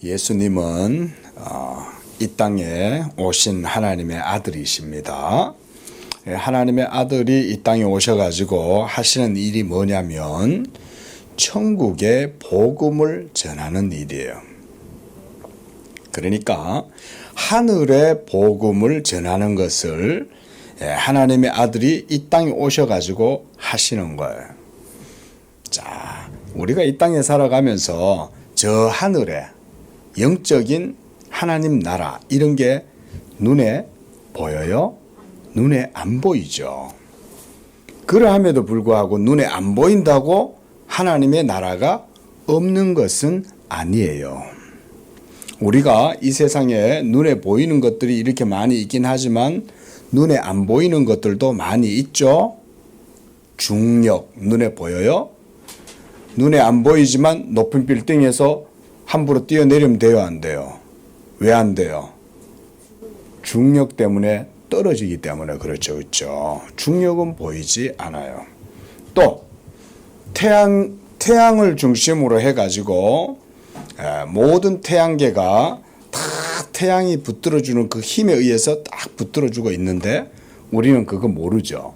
예수님은 이 땅에 오신 하나님의 아들이십니다. 하나님의 아들이 이 땅에 오셔가지고 하시는 일이 뭐냐면 천국의 복음을 전하는 일이에요. 그러니까 하늘의 복음을 전하는 것을 하나님의 아들이 이 땅에 오셔가지고 하시는 거예요. 자, 우리가 이 땅에 살아가면서 저 하늘에 영적인 하나님 나라 이런 게 눈에 보여요? 눈에 안 보이죠. 그러함에도 불구하고 눈에 안 보인다고 하나님의 나라가 없는 것은 아니에요. 우리가 이 세상에 눈에 보이는 것들이 이렇게 많이 있긴 하지만 눈에 안 보이는 것들도 많이 있죠. 중력 눈에 보여요? 눈에 안 보이지만 높은 빌딩에서 함부로 뛰어내리면 돼요, 안 돼요? 왜 안 돼요? 중력 때문에 떨어지기 때문에 그렇죠, 그렇죠. 중력은 보이지 않아요. 또 태양을 중심으로 해가지고 모든 태양계가 다 태양이 붙들어주는 그 힘에 의해서 딱 붙들어주고 있는데 우리는 그거 모르죠,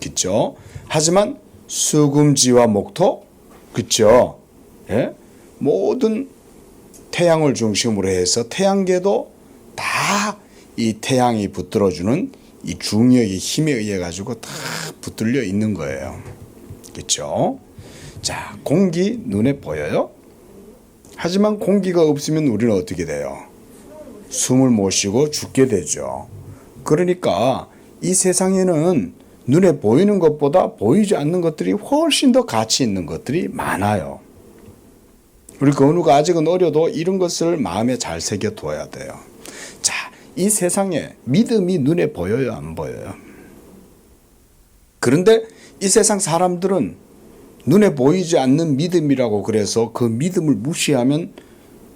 그렇죠? 하지만 수금지와 목토, 그렇죠? 예? 모든 태양을 중심으로 해서 태양계도 다 이 태양이 붙들어주는 이 중력의 힘에 의해 가지고 다 붙들려 있는 거예요. 그렇죠? 자, 공기 눈에 보여요? 하지만 공기가 없으면 우리는 어떻게 돼요? 숨을 못 쉬고 죽게 되죠. 그러니까 이 세상에는 눈에 보이는 것보다 보이지 않는 것들이 훨씬 더 가치 있는 것들이 많아요. 우리 건우가 아직은 어려도 이런 것을 마음에 잘 새겨둬야 돼요. 자, 이 세상에 믿음이 눈에 보여요, 안 보여요? 그런데 이 세상 사람들은 눈에 보이지 않는 믿음이라고 그래서 그 믿음을 무시하면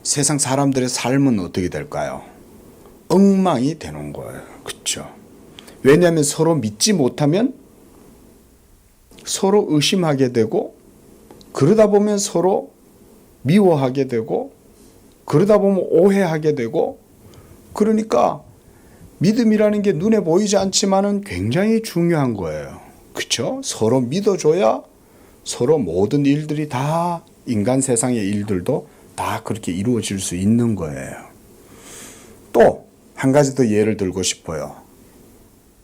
세상 사람들의 삶은 어떻게 될까요? 엉망이 되는 거예요. 그렇죠? 왜냐하면 서로 믿지 못하면 서로 의심하게 되고 그러다 보면 서로 미워하게 되고 그러다 보면 오해하게 되고 그러니까 믿음이라는 게 눈에 보이지 않지만은 굉장히 중요한 거예요. 그렇죠? 서로 믿어줘야 서로 모든 일들이 다 인간 세상의 일들도 다 그렇게 이루어질 수 있는 거예요. 또 한 가지 더 예를 들고 싶어요.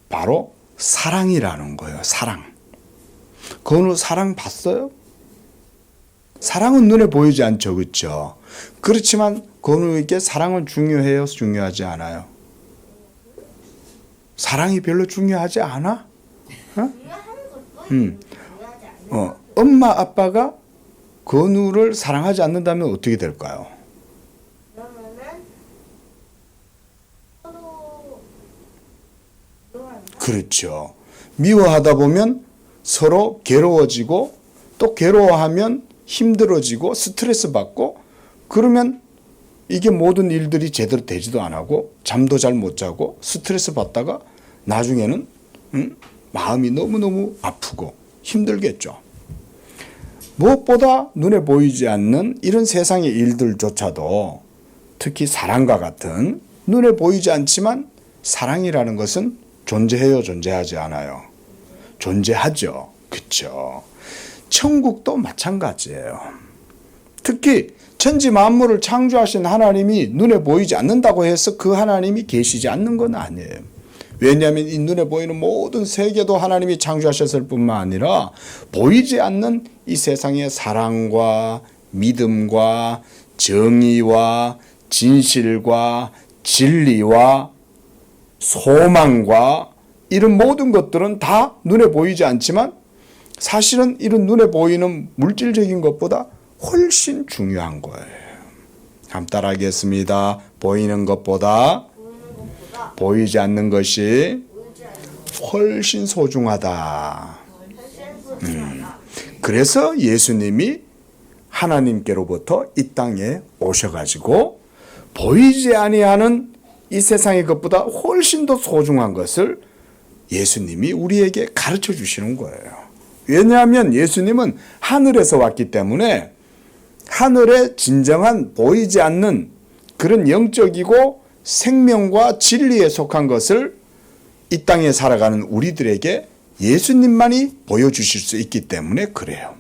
바로 사랑이라는 거예요. 사랑. 건우 사랑 봤어요? 사랑은 눈에 보이지 않죠. 그렇죠? 그렇지만 건우에게 사랑은 중요해요? 중요하지 않아요? 사랑이 별로 중요하지 않아? 엄마 아빠가 건우를 사랑하지 않는다면 어떻게 될까요? 그렇죠. 미워하다 보면 서로 괴로워지고 또 괴로워하면 힘들어지고 스트레스 받고 그러면 이게 모든 일들이 제대로 되지도 안 하고 잠도 잘 못 자고 스트레스 받다가 나중에는 마음이 너무너무 아프고 힘들겠죠. 무엇보다 눈에 보이지 않는 이런 세상의 일들조차도 특히 사랑과 같은 눈에 보이지 않지만 사랑이라는 것은 존재해요, 존재하지 않아요? 존재하죠. 그렇죠. 천국도 마찬가지예요. 특히 천지 만물을 창조하신 하나님이 눈에 보이지 않는다고 해서 그 하나님이 계시지 않는 건 아니에요. 왜냐하면 이 눈에 보이는 모든 세계도 하나님이 창조하셨을 뿐만 아니라 보이지 않는 이 세상의 사랑과 믿음과 정의와 진실과 진리와 소망과 이런 모든 것들은 다 눈에 보이지 않지만 사실은 이런 눈에 보이는 물질적인 것보다 훨씬 중요한 거예요. 한번 따라하겠습니다. 보이는 것보다 보이지 않는 것이 훨씬 소중하다. 그래서 예수님이 하나님께로부터 이 땅에 오셔가지고 보이지 아니하는 이 세상의 것보다 훨씬 더 소중한 것을 예수님이 우리에게 가르쳐 주시는 거예요. 왜냐하면 예수님은 하늘에서 왔기 때문에 하늘의 진정한 보이지 않는 그런 영적이고 생명과 진리에 속한 것을 이 땅에 살아가는 우리들에게 예수님만이 보여주실 수 있기 때문에 그래요.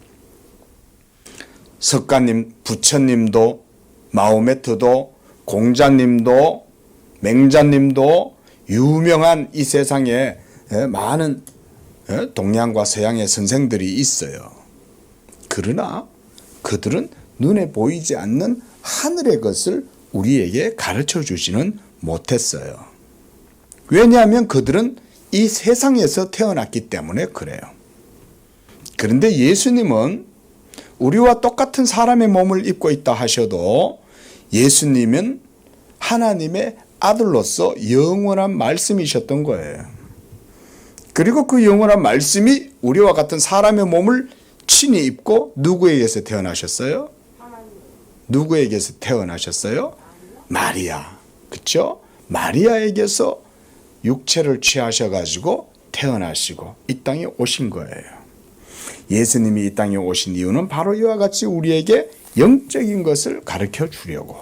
석가님, 부처님도, 마호메트도, 공자님도, 맹자님도 유명한 이 세상에 많은 동양과 서양의 선생들이 있어요. 그러나 그들은 눈에 보이지 않는 하늘의 것을 우리에게 가르쳐 주지는 못했어요. 왜냐하면 그들은 이 세상에서 태어났기 때문에 그래요. 그런데 예수님은 우리와 똑같은 사람의 몸을 입고 있다 하셔도 예수님은 하나님의 아들로서 영원한 말씀이셨던 거예요. 그리고 그 영원한 말씀이 우리와 같은 사람의 몸을 친히 입고 누구에게서 태어나셨어요? 누구에게서 태어나셨어요? 마리아. 그렇죠? 마리아에게서 육체를 취하셔가지고 태어나시고 이 땅에 오신 거예요. 예수님이 이 땅에 오신 이유는 바로 이와 같이 우리에게 영적인 것을 가르쳐 주려고.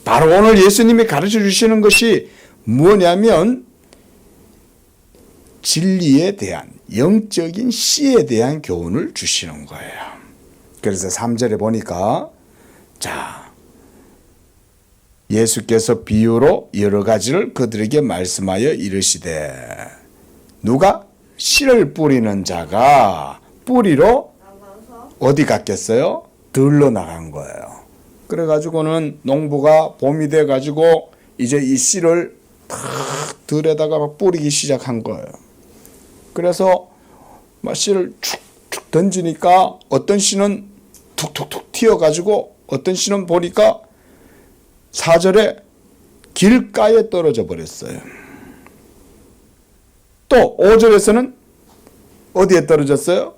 바로 오늘 예수님이 가르쳐 주시는 것이 뭐냐면 진리에 대한 영적인 씨에 대한 교훈을 주시는 거예요. 그래서 3절에 보니까 자, 예수께서 비유로 여러 가지를 그들에게 말씀하여 이르시되 누가 씨를 뿌리는 자가 뿌리로 어디 갔겠어요? 들러 나간 거예요. 그래가지고는 농부가 봄이 돼가지고 이제 이 씨를 탁 들에다가 뿌리기 시작한 거예요. 그래서 막 씨를 축축 던지니까 어떤 씨는 툭툭툭 튀어가지고 어떤 씨는 보니까 4절에 길가에 떨어져 버렸어요. 또 5절에서는 어디에 떨어졌어요?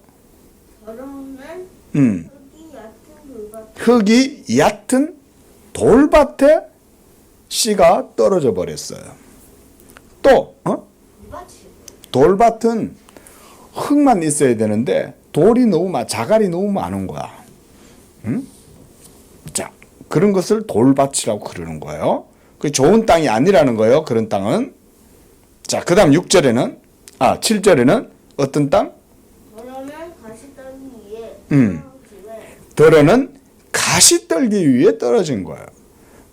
흙이 얕은 돌밭에 씨가 떨어져 버렸어요. 또 돌밭은 흙만 있어야 되는데 돌이 너무 자갈이 너무 많은 거야. 자, 그런 것을 돌밭이라고 그러는 거예요. 그 좋은 땅이 아니라는 거예요. 그런 땅은. 자, 그다음 7절에는 어떤 땅? 더러는 가시떨기 위에 떨어진 거예요.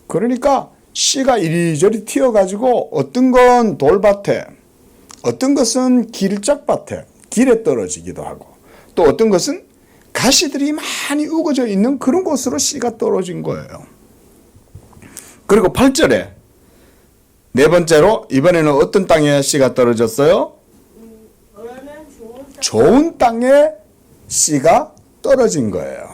그러니까 씨가 이리저리 튀어가지고 어떤 건 돌밭에, 어떤 것은 길짝밭에, 길에 떨어지기도 하고, 또 어떤 것은 가시들이 많이 우거져 있는 그런 곳으로 씨가 떨어진 거예요. 그리고 8절에 네 번째로 이번에는 어떤 땅에 씨가 떨어졌어요? 좋은 땅에 씨가 떨어진 거예요.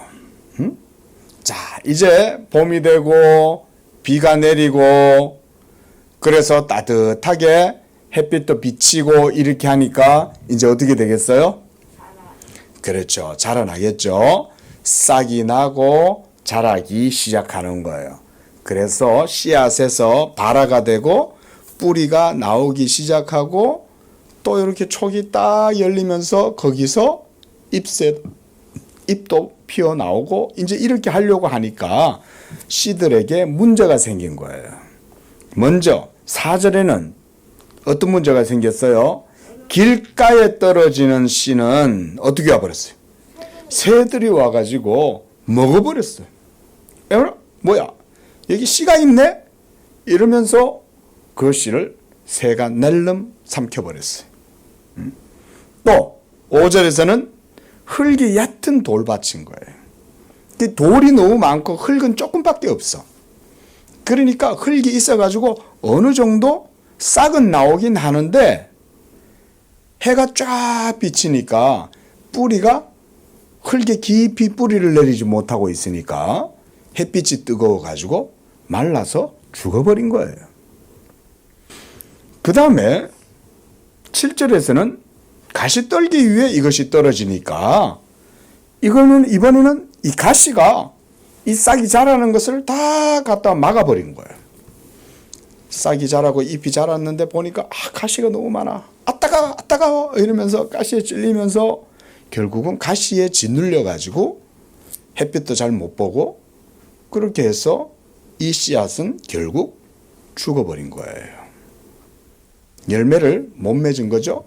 자, 이제 봄이 되고 비가 내리고 그래서 따뜻하게 햇빛도 비치고 이렇게 하니까 이제 어떻게 되겠어요? 그렇죠. 자라나겠죠. 싹이 나고 자라기 시작하는 거예요. 그래서 씨앗에서 발화가 되고 뿌리가 나오기 시작하고 또 이렇게 촉이 딱 열리면서 거기서 잎도 피어나오고 이제 이렇게 하려고 하니까 씨들에게 문제가 생긴 거예요. 먼저 4절에는 어떤 문제가 생겼어요? 길가에 떨어지는 씨는 어떻게 와버렸어요? 새들이 와가지고 먹어버렸어요. 뭐야? 여기 씨가 있네? 이러면서 그 씨를 새가 낼름 삼켜버렸어요. 또 5절에서는 흙이 얕은 돌밭인 거예요. 돌이 너무 많고 흙은 조금밖에 없어. 그러니까 흙이 있어가지고 어느 정도 싹은 나오긴 하는데 해가 쫙 비치니까 뿌리가 흙에 깊이 뿌리를 내리지 못하고 있으니까 햇빛이 뜨거워가지고 말라서 죽어버린 거예요. 그 다음에 7절에서는 가시떨기 위에 이것이 떨어지니까 이번에는 이 가시가 이 싹이 자라는 것을 다 갖다 막아버린 거예요. 싹이 자라고 잎이 자랐는데 보니까 가시가 너무 많아. 따가워 이러면서 가시에 찔리면서 결국은 가시에 짓눌려 가지고 햇빛도 잘 못 보고 그렇게 해서 이 씨앗은 결국 죽어버린 거예요. 열매를 못 맺은 거죠.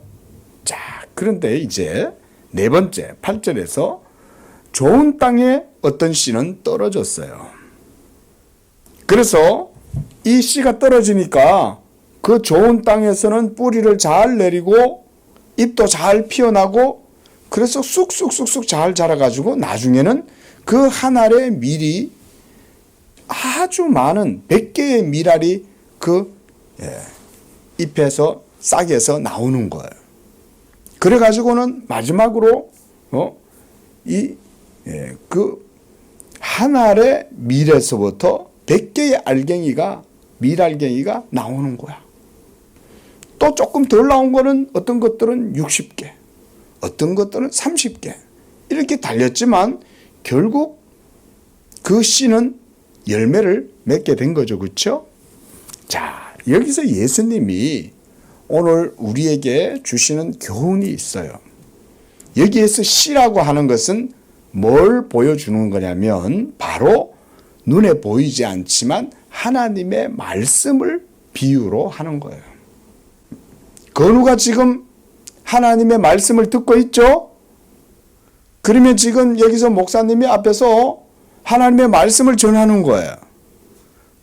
자, 그런데 이제 네 번째 8절에서 좋은 땅에 어떤 씨는 떨어졌어요. 그래서 이 씨가 떨어지니까 그 좋은 땅에서는 뿌리를 잘 내리고 잎도 잘 피어나고 그래서 쑥쑥쑥쑥 잘 자라가지고 나중에는 그 한 알의 밀이 아주 많은 100개의 밀알이 그 잎에서 싹에서 나오는 거예요. 그래가지고는 마지막으로 그 한 알의 밀에서부터 100개의 알갱이가 밀알갱이가 나오는 거야. 또 조금 덜 나온 거는 어떤 것들은 60개, 어떤 것들은 30개 이렇게 달렸지만 결국 그 씨는 열매를 맺게 된 거죠. 그렇죠? 자, 여기서 예수님이 오늘 우리에게 주시는 교훈이 있어요. 여기에서 씨라고 하는 것은 뭘 보여주는 거냐면 바로 눈에 보이지 않지만 하나님의 말씀을 비유로 하는 거예요. 건우가 지금 하나님의 말씀을 듣고 있죠? 그러면 지금 여기서 목사님이 앞에서 하나님의 말씀을 전하는 거예요.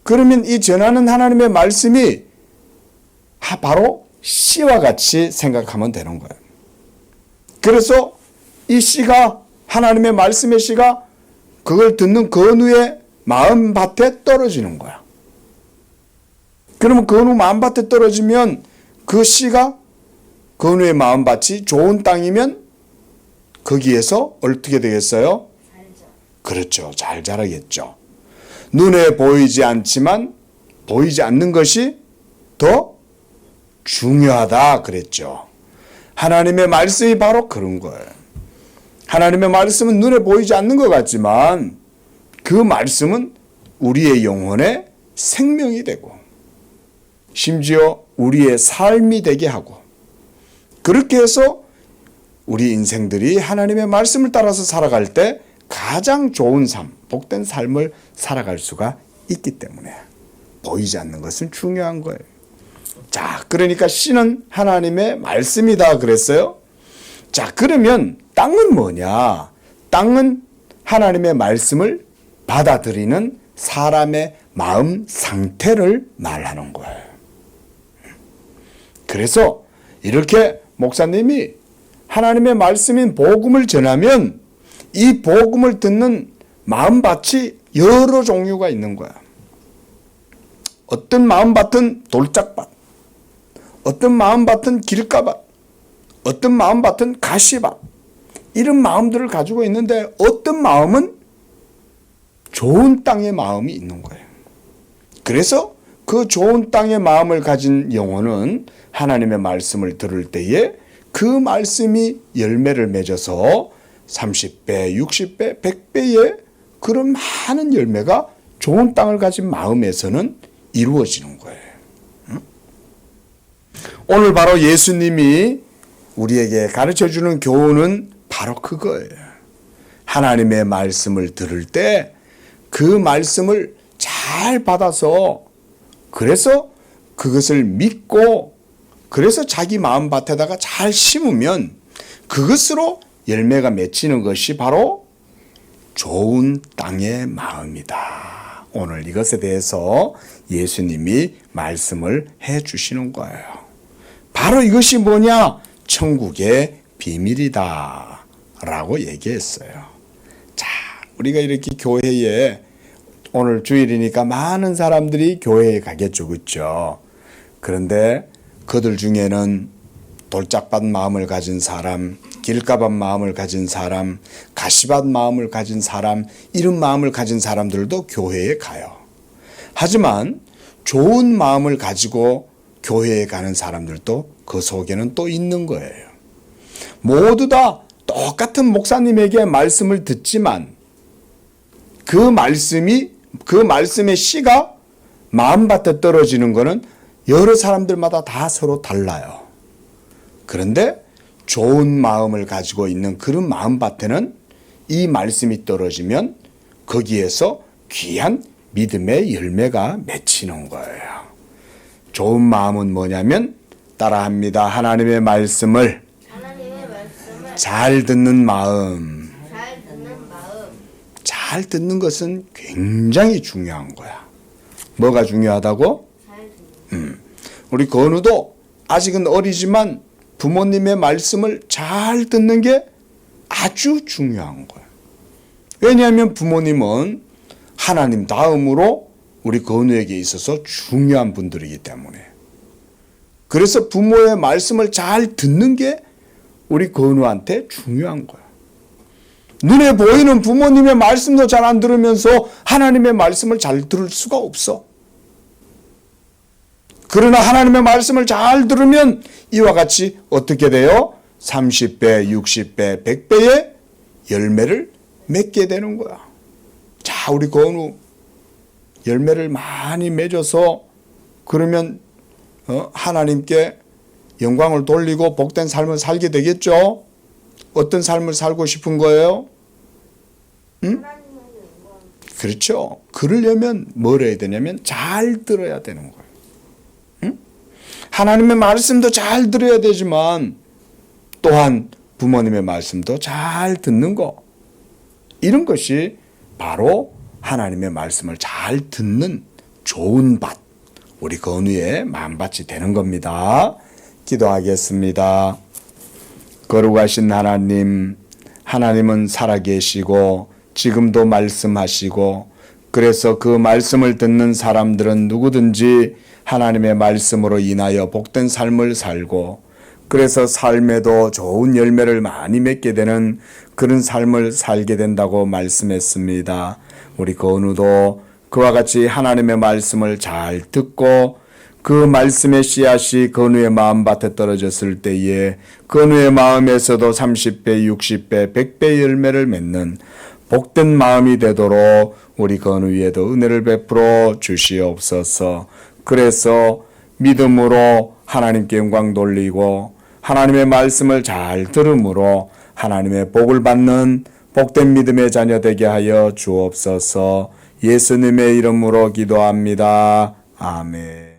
그러면 이 전하는 하나님의 말씀이 바로 씨와 같이 생각하면 되는 거예요. 그래서 이 씨가 하나님의 말씀의 씨가 그걸 듣는 건우의 마음밭에 떨어지는 거야. 그러면 건우 마음밭에 떨어지면 그 씨가 건우의 마음밭이 좋은 땅이면 거기에서 어떻게 되겠어요? 그렇죠. 잘 자라겠죠. 눈에 보이지 않지만 보이지 않는 것이 더 중요하다 그랬죠. 하나님의 말씀이 바로 그런 거예요. 하나님의 말씀은 눈에 보이지 않는 것 같지만 그 말씀은 우리의 영혼의 생명이 되고 심지어 우리의 삶이 되게 하고 그렇게 해서 우리 인생들이 하나님의 말씀을 따라서 살아갈 때 가장 좋은 삶, 복된 삶을 살아갈 수가 있기 때문에 보이지 않는 것은 중요한 거예요. 자, 그러니까 씨는 하나님의 말씀이다 그랬어요. 자, 그러면 땅은 뭐냐? 땅은 하나님의 말씀을 받아들이는 사람의 마음 상태를 말하는 거예요. 그래서 이렇게 목사님이 하나님의 말씀인 복음을 전하면 이 복음을 듣는 마음밭이 여러 종류가 있는 거야. 어떤 마음밭은 돌짝밭, 어떤 마음밭은 길가밭, 어떤 마음밭은 가시밭, 이런 마음들을 가지고 있는데 어떤 마음은 좋은 땅의 마음이 있는 거예요. 그래서 그 좋은 땅의 마음을 가진 영혼은 하나님의 말씀을 들을 때에 그 말씀이 열매를 맺어서 30배, 60배, 100배의 그런 많은 열매가 좋은 땅을 가진 마음에서는 이루어지는 거예요. 오늘 바로 예수님이 우리에게 가르쳐주는 교훈은 바로 그거예요. 하나님의 말씀을 들을 때 그 말씀을 잘 받아서 그래서 그것을 믿고 그래서 자기 마음밭에다가 잘 심으면 그것으로 열매가 맺히는 것이 바로 좋은 땅의 마음이다. 오늘 이것에 대해서 예수님이 말씀을 해 주시는 거예요. 바로 이것이 뭐냐? 천국의 비밀이다 라고 얘기했어요. 자, 우리가 이렇게 교회에 오늘 주일이니까 많은 사람들이 교회에 가겠죠. 그렇죠? 그런데 그들 중에는 돌짝밭 마음을 가진 사람, 길가밭 마음을 가진 사람, 가시밭 마음을 가진 사람, 이런 마음을 가진 사람들도 교회에 가요. 하지만 좋은 마음을 가지고 교회에 가는 사람들도 그 속에는 또 있는 거예요. 모두 다 똑같은 목사님에게 말씀을 듣지만 그 말씀의 씨가 마음밭에 떨어지는 것은 여러 사람들마다 다 서로 달라요. 그런데 좋은 마음을 가지고 있는 그런 마음밭에는 이 말씀이 떨어지면 거기에서 귀한 믿음의 열매가 맺히는 거예요. 좋은 마음은 뭐냐면 따라합니다. 하나님의 말씀을 잘 듣는 마음. 잘 듣는 것은 굉장히 중요한 거야. 뭐가 중요하다고? 우리 건우도 아직은 어리지만 부모님의 말씀을 잘 듣는 게 아주 중요한 거야. 왜냐하면 부모님은 하나님 다음으로 우리 건우에게 있어서 중요한 분들이기 때문에. 그래서 부모의 말씀을 잘 듣는 게 우리 건우한테 중요한 거야. 눈에 보이는 부모님의 말씀도 잘 안 들으면서 하나님의 말씀을 잘 들을 수가 없어. 그러나 하나님의 말씀을 잘 들으면 이와 같이 어떻게 돼요? 30배, 60배, 100배의 열매를 맺게 되는 거야. 자, 우리 건우 열매를 많이 맺어서 그러면 하나님께 영광을 돌리고 복된 삶을 살게 되겠죠? 어떤 삶을 살고 싶은 거예요? 응? 그렇죠. 그러려면 뭘 해야 되냐면 잘 들어야 되는 거예요. 응? 하나님의 말씀도 잘 들어야 되지만 또한 부모님의 말씀도 잘 듣는 거. 이런 것이 바로 하나님의 말씀을 잘 듣는 좋은 밭, 우리 건우의 마음밭이 되는 겁니다. 기도하겠습니다. 거룩하신 하나님, 하나님은 살아계시고 지금도 말씀하시고 그래서 그 말씀을 듣는 사람들은 누구든지 하나님의 말씀으로 인하여 복된 삶을 살고 그래서 삶에도 좋은 열매를 많이 맺게 되는 그런 삶을 살게 된다고 말씀했습니다. 우리 건우도 그와 같이 하나님의 말씀을 잘 듣고 그 말씀의 씨앗이 건우의 마음밭에 떨어졌을 때에 건우의 마음에서도 30배, 60배, 100배 열매를 맺는 복된 마음이 되도록 우리 건우 위에도 은혜를 베풀어 주시옵소서. 그래서 믿음으로 하나님께 영광 돌리고 하나님의 말씀을 잘 들음으로 하나님의 복을 받는 복된 믿음의 자녀 되게 하여 주옵소서. 예수님의 이름으로 기도합니다. 아멘.